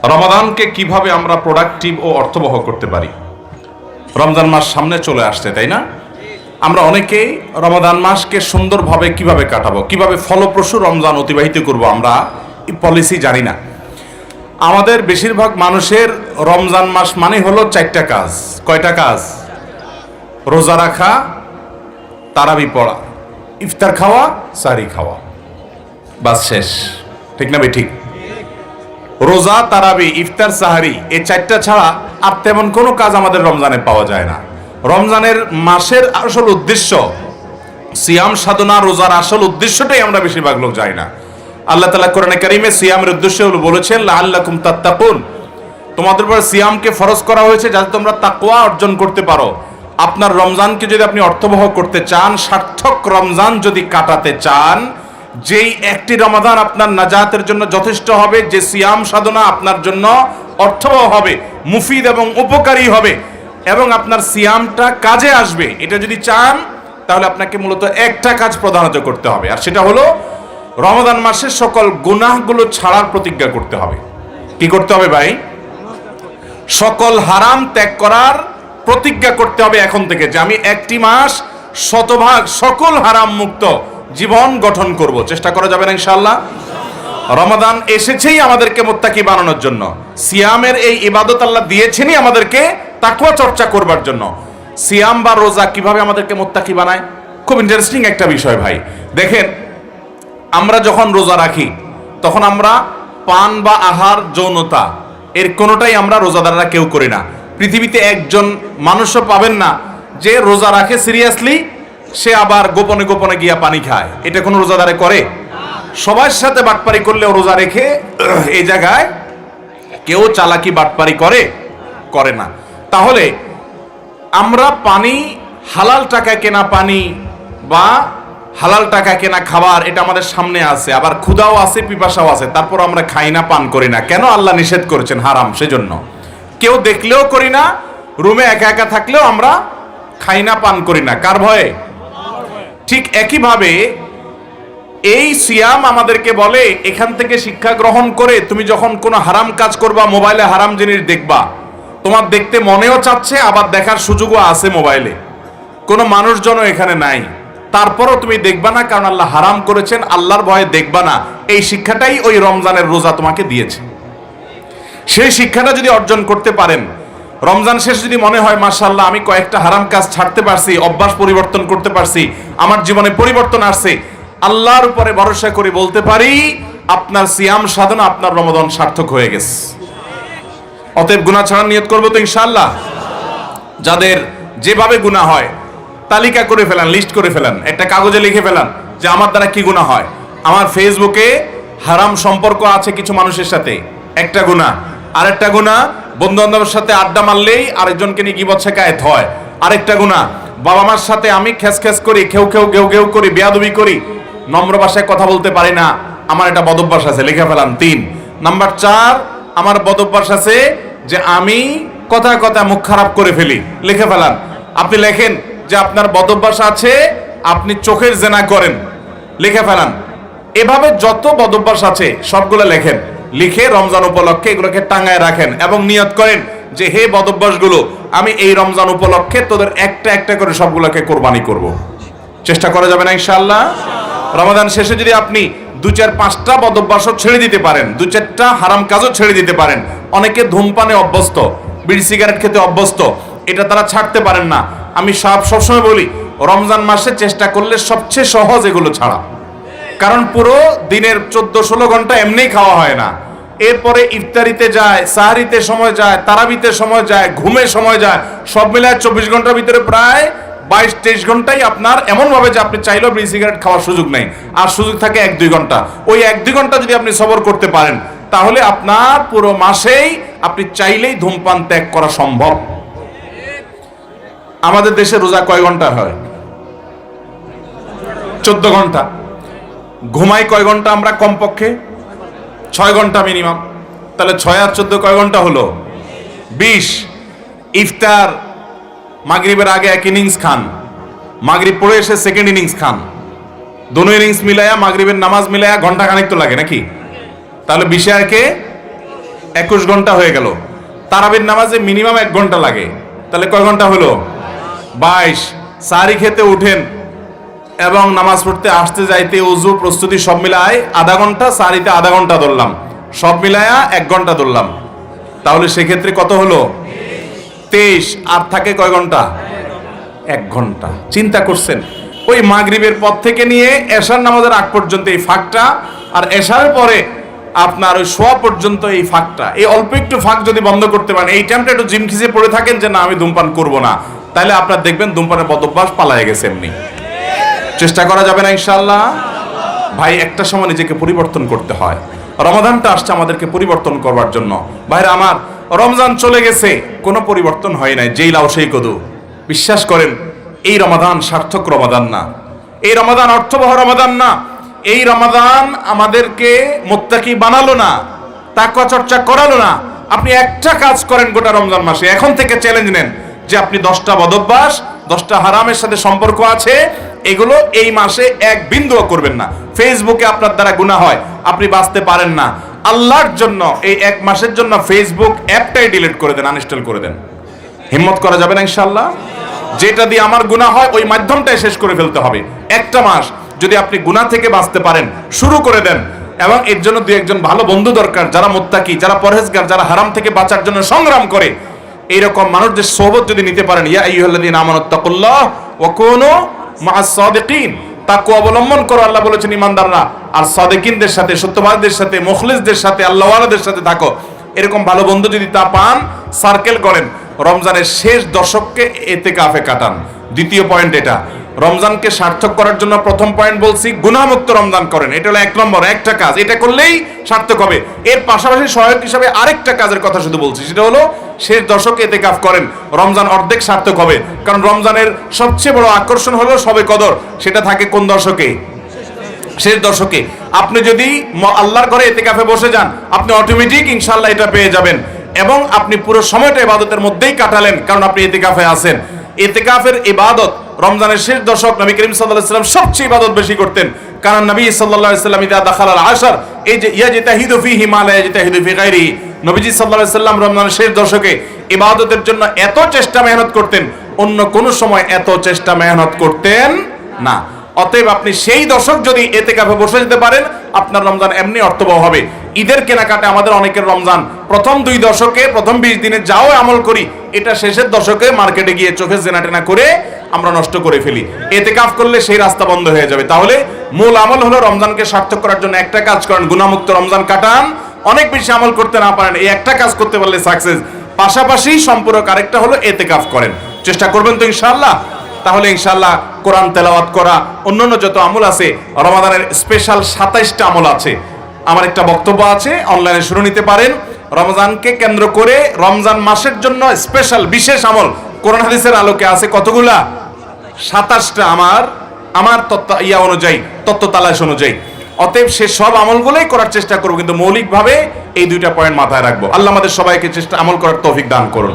রমাদানকে কিভাবে আমরা প্রোডাক্টিভ ও অর্থবহ করতে পারি? রমজান মাস সামনে চলে আসছে, তাই না? আমরা অনেকেই রমাদান মাসকে সুন্দরভাবে কিভাবে কাটাবো, কিভাবে ফলপ্রসূ রমজান অতিবাহিত করব, আমরা এই পলিসি জানি না। আমাদের বেশিরভাগ মানুষের রমজান মাস মানে হলো 4টা কাজ। কয়টা কাজ? রোজা রাখা, তারাবি পড়া, ইফতার খাওয়া, সাহরি খাওয়া, বাস শেষ। ঠিক না ভাই? ঠিক। রোজা, তারাবি, ইফতার, সাহরি, এই 4টা ছাড়া আর তেমন কোনো কাজ আমাদের রমজানে পাওয়া যায় না। রমজানের মাসের আসল উদ্দেশ্য সিয়াম সাধনা, রোজার আসল উদ্দেশ্যটাই আমরা বেশিরভাগ লোক জানি না। আল্লাহ তাআলা কোরআনে কারীমে সিয়ামের উদ্দেশ্য বলেছেন লাআল্লাকুম তাত্তাকুন, তোমাদের উপর সিয়ামকে ফরজ করা হয়েছে যাতে তোমরা তাকওয়া অর্জন করতে পারো। আপনার রমজানকে যদি আপনি অর্থবহ করতে চান, সার্থক রমজান যদি কাটাতে চান, যেই একটি রমাদান আপনার নাজাতের জন্য যথেষ্ট হবে, যে সিয়াম সাধনা আপনার জন্য অর্থবহ হবে, মুফিদ এবং উপকারী হবে এবং আপনার সিয়ামটা কাজে আসবে, এটা যদি চান তাহলে আপনাকে মূলত একটা কাজ প্রধানত করতে হবে, আর সেটা হলো রমাদান মাসের সকল গুনাহগুলো ছাড়ার প্রতিজ্ঞা করতে হবে। কি করতে হবে ভাই? সকল হারাম ত্যাগ করার প্রতিজ্ঞা করতে হবে এখন থেকে, যে আমি একটি মাস শতভাগ সকল হারাম মুক্ত জীবন গঠন করব। চেষ্টা করা যাবে না ইনশাআল্লাহ? রমাদান এসেছেই আমাদেরকে মুত্তাকি বানানোর জন্য। সিয়ামের এই ইবাদত আল্লাহ দিয়েছেনই আমাদেরকে তাকওয়া চর্চা করবার জন্য। সিয়াম বা রোজা কিভাবে আমাদেরকে মুত্তাকি বানায়? খুব ইন্টারেস্টিং একটা বিষয় ভাই। দেখেন, আমরা যখন রোজা রাখি তখন আমরা পান বা আহার, যৌনতা, এর কোনোটাই আমরা রোজাদাররা কেউ করি না। পৃথিবীতে একজন মানুষও পাবেন না যে রোজা রাখে সিরিয়াসলি, সে আবার গোপনে গোপনে গিয়া পানি খায়। এটা কোনো রোজাদারে করে? সবার সাথে বাটপারি করলেও রোজা রেখে এই জায়গায় কেউ চালাকি বাটপারি করে না। তাহলে আমরা পানি, হালাল টাকায় কেনা পানি বা হালাল টাকা কেনা খাবার, এটা আমাদের সামনে আছে, আবার ক্ষুধাও আছে, পিপাসাও আছে, তারপর আমরা খাই না, পান করি না। কেন? আল্লাহ নিষেধ করেছেন, হারাম, সেজন্য। কেউ দেখলেও করি না, রুমে একা একা থাকলেও আমরা খাই না, পান করি না। কার ভয়ে? ঠিক একইভাবে এই সিয়াম আমাদেরকে বলে, এখান থেকে শিক্ষা গ্রহণ করে তুমি যখন কোনো হারাম কাজ করবা, মোবাইলে হারাম জিনিস দেখবা, তোমার দেখতে মনেও চাচ্ছে, আবার দেখার সুযোগও আছে মোবাইলে, কোনো মানুষজনও এখানে নাই, তারপরও তুমি দেখবা না, কারণ আল্লাহ হারাম করেছেন, আল্লাহর ভয়ে দেখবা না। এই শিক্ষাটাই ওই রমজানের রোজা তোমাকে দিয়েছে। সেই শিক্ষাটা যদি অর্জন করতে পারেন, রমজান শেষ যদি মনে হয় মাশাআল্লাহ আমি কয়েকটা হারাম কাজ ছাড়তে পারছি, অভ্যাস পরিবর্তন করতে পারছি, আমার জীবনে পরিবর্তন আসছে, আল্লাহর উপরে ভরসা করে বলতে পারি আপনার সিয়াম সাধনা, আপনার রমাদান সার্থক হয়ে গেছে। অতএব গুনাহ ছাড়ার নিয়ত করবো তো ইনশাআল্লাহ। যাদের যেভাবে গুনাহ হয় তালিকা করে ফেলান, লিস্ট করে ফেলান, একটা কাগজে লিখে ফেলান যে আমার দ্বারা কি গুনাহ হয়। আমার ফেসবুকে হারাম সম্পর্ক আছে কিছু মানুষের সাথে, একটা গুনাহ। আরেকটা গুনাহ, বন্ধু বান্ধবের সাথে আড্ডা মারলেই আরেকজনকে নিয়ে গীবত শেখায়েত হয়, আরেকটা গুনাহ। বাবা মার সাথে আমি খেস করি, ঘেউ করি, বেয়াদবি করি, নম্র ভাষায় কথা বলতে পারি না, আমার এটা বদভ্যাস আছে, লিখে ফেলান। 3 নাম্বার 4, আমার বদভ্যাস আছে যে আমি কথা মুখ খারাপ করে ফেলি, লিখে ফেলান। আপনি লেখেন যে আপনার বদভ্যাস আছে, আপনি চোখের জেনা করেন, লিখে ফেলান। এভাবে যত বদভ্যাস আছে সবগুলো লেখেন, লিখে রমজান উপলক্ষে এগুলোকে টাঙায় রাখেন এবং নিয়ত করেন যে হে বদভ্যাসগুলো, আমি এই রমজান উপলক্ষে তোদের একটা একটা করে সবগুলোকে কোরবানি করব। চেষ্টা করা যাবে না ইনশাআল্লাহ? রমাদান শেষে যদি আপনি 2-4-5টা বদভ্যাসও ছেড়ে দিতে পারেন, 2-4টা হারাম কাজও ছেড়ে দিতে পারেন। অনেকে ধূমপানে অভ্যস্ত, বিড়ি সিগারেট খেতে অভ্যস্ত, এটা তারা ছাড়তে পারেন না। আমি সবসময় বলি রমজান মাসে চেষ্টা করলে সবচেয়ে সহজ এগুলো ছাড়া, কারণ পুরো দিনের 14-16 ঘন্টা এমনিই খাওয়া হয় না, এরপরে ইফতারিতে যায়, সাহরিতে সময় যায়, তারাবিতে সময় যায়, ঘুমে সময় যায়, সব মিলায় 24 ঘন্টার ভিতরে প্রায় 22-23 ঘন্টাই আপনার এমন ভাবে যে আপনি চাইলেও বিড়ি সিগারেট খাওয়ার সুযোগ নেই, আর সুযোগ থাকে 1-2 ঘন্টা। ওই 1-2 ঘন্টা যদি আপনি সবর করতে পারেন, তাহলে আপনার পুরো মাসেই আপনি চাইলেই ধূমপান ত্যাগ করা সম্ভব। আমাদের দেশে রোজা কয় ঘন্টা হয়? 14 ঘন্টা। ঘুমাই কয় ঘন্টা আমরা? কমপক্ষে 6 ঘন্টা মিনিমাম। তাহলে 6 আর 14 কয় ঘন্টা হলো? 20। ইফতার মাগরিবের আগে 1 ইনিংস খান, মাগরিব পড়ে এসে 2nd ইনিংস খান, দোনো ইনিংস মিলায়া মাগরিবের নামাজ মিলায়া ঘন্টা খানেক তো লাগে নাকি? তাহলে 20 আর কে 21 ঘন্টা হয়ে গেল। তারাবির নামাজে মিনিমাম 1 ঘন্টা লাগে, তাহলে কয় ঘন্টা হলো? 22। সারি খেতে উঠেন এবং নামাজ পড়তে আসতে যাইতে ওযু প্রস্তুতি সব মিলায় আধা ঘন্টা, সারিতে আধা ঘন্টা ধরলাম, সব মিলায়া 1 ঘন্টা ধরলাম, তাহলে সেক্ষেত্রে কত হলো? 23। আর থাকে কয় ঘন্টা? 1 ঘন্টা। চিন্তা করছেন, ওই মাগরিবের পর থেকে নিয়ে এশার নামাজের আগ পর্যন্ত এই ফাঁকটা, আর এশারের পরে আপনার ওই শোয়া পর্যন্ত এই ফাঁকটা, এই অল্প একটু ফাঁক যদি বন্ধ করতে পারেন, এই টাইমটা একটু জিম খিজে পড়ে থাকেন যে না আমি ধূমপান করব না, তাহলে আপনার দেখবেন ধূমপানের বদভ্যাস পালায়ে গেছে। এমনি চেষ্টা করা যাবে না ইনশাআল্লাহ? ভাই, একটা সময় নিজেকে পরিবর্তন করতে হয়। রমাদানটা আসছে আমাদেরকে পরিবর্তন করবার জন্য। ভাইরা আমার, রমজান চলে গেছে, কোনো পরিবর্তন হয় নাই, যেই লাউ সেই কদু। বিশ্বাস করেন, এই রমাদান সার্থক রমাদান না, এই রমাদান অর্থবহ রমাদান না। এই রমাদান আমাদেরকে মুত্তাকি বানালো না, তাকওয়া চর্চা করালো না। আপনি একটা কাজ করেন গোটা রমজান মাসে, এখন থেকে চ্যালেঞ্জ নেন যে আপনি 10টা বদভ্যাস, 10টা হারামের সাথে সম্পর্ক আছে, এগুলো এই মাসে এক বিন্দুও করবেন না। ফেসবুকে আপনার দ্বারা গুনাহ হয়, আপনি বাঁচতে পারেন না, আল্লাহর জন্য এই 1 মাসের জন্য ফেসবুক অ্যাপটাই ডিলিট করে দেন, আনইনস্টল করে দেন। হিম্মত করা যাবে না ইনশাআল্লাহ? যেটা দিয়ে আমার গুনাহ হয় ওই মাধ্যমটাই শেষ করে ফেলতে হবে। একটা মাস যদি আপনি গুনাহ থেকে বাঁচতে পারেন, শুরু করে দেন। এবং এর জন্য 2-1 জন ভালো বন্ধু দরকার, যারা মুত্তাকি, যারা পরহেজগার, যারা হারাম থেকে বাঁচার জন্য সংগ্রাম করে। এইরকম মানুষদের সোহবত যদি নিতে পারেন, ইয়া আইয়ুহাল্লাযীনা আমানুত্তাকুল্লাহ ওয়া কুনু মা'আস সাদিকিন, তাকওয়া অবলম্বন করো, আল্লাহ বলেছেন ইমানদাররা, আর সাদিকিনদের সাথে, সত্যবাদীদের সাথে, মুখলিসদের সাথে, আল্লাহওয়ালাদের সাথে থাকো। এরকম ভালো বন্ধু যদি তা পান, সার্কেল করেন, রমজানের শেষ দশককে ইতিকাফে কাটান। দ্বিতীয় পয়েন্ট এটা, রমজানকে সার্থক করার জন্য প্রথম পয়েন্ট বলছি, গুনাহমুক্ত রমজান করেন। এটা হলো 1 নম্বর, একটা কাজ, এটা করলেই সার্থক হবে। এর পাশাপাশি সহায়ক হিসাবে আরেকটা কাজের কথা শুধু বলছি, সেটা হলো শেষ দশকে ইতিকাফ করেন, রমজান অর্ধেক সার্থক হবে। কারণ রমজানের সবচেয়ে বড় আকর্ষণ হলো শবে কদর, সেটা থাকে কোন দশকে? শেষ দশকে। আপনি যদি আল্লাহর ঘরে ইতিকাফে বসে যান, আপনি অটোমেটিক ইনশাআল্লাহ এটা পেয়ে যাবেন, এবং আপনি পুরো সময়টা ইবাদতের মধ্যেই কাটালেন, কারণ আপনি ইতিকাফে আছেন। ইতিকাফের ইবাদত রমজানের শেষ দশক নবী করিম সাল্লাল্লাহু আলাইহি ওয়াসাল্লাম সবচেয়ে ইবাদত বেশি করতেন। কারণ নবী সাল্লাল্লাহু আলাইহি ওয়াসাল্লাম ইদা দাখালাল আশর, এই যে ইয়াজতাহিদু ফীহি মা লা ইয়াজতাহিদু ফী গায়রিহি, নবীজি সাল্লাল্লাহু আলাইহি ওয়াসাল্লাম রমজানের শেষ দশকে ইবাদতের জন্য এত চেষ্টা মেহনত করতেন, অন্য কোন সময় এত চেষ্টা মেহনত করতেন না। অতএব আপনি সেই দশক যদি ইতিকাফে বসে যেতে পারেন, আপনার রমজান এমনি অর্থবহ হবে। ঈদের কেনাকাটা আমাদের অনেকের রমজান প্রথম 2 দশকে, প্রথম 20 দিনে যাও আমল করি, এটা শেষের দশকে মার্কেটে গিয়ে চোখে জেনাটেনা করে আমরা নষ্ট করে ফেলি। ইতিকাফ করলে সেই রাস্তা বন্ধ হয়ে যাবে। তাহলে মূল আমল হলো রমজানকে সার্থক করার জন্য একটা কাজ করেন, গুনাহমুক্ত রমজান কাটান। অনেক বেশি আমল করতে না পারেন, এই একটা কাজ করতে পারলে সাকসেস। পাশাপাশি সম্পূরক আরেকটা হলো ইতিকাফ করেন। চেষ্টা করবেন তো ইনশাআল্লাহ? তাহলে ইনশাআল্লাহ কোরআন তেলাওয়াত করা, অন্যান্য যত আমল আছে, রমাদানের স্পেশাল 27টা আমল আছে। আমার একটা বক্তব্য আছে, অনলাইনে শুনে নিতে পারেন। রমজানকে কেন্দ্র করে রমজান মাসের জন্য স্পেশাল বিশেষ আমল কোরআন হাদিসের আলোকে আছে কতগুলা? 27টা। আমার তত্ত্ব তালাশ অনুযায়ী। অতএব সে সব আমলগুলোই করার চেষ্টা করবো, কিন্তু মৌলিকভাবে এই 2টা পয়েন্ট মাথায় রাখবো। আল্লাহ আমাদের সবাইকে আমল করার তৌফিক দান করুন।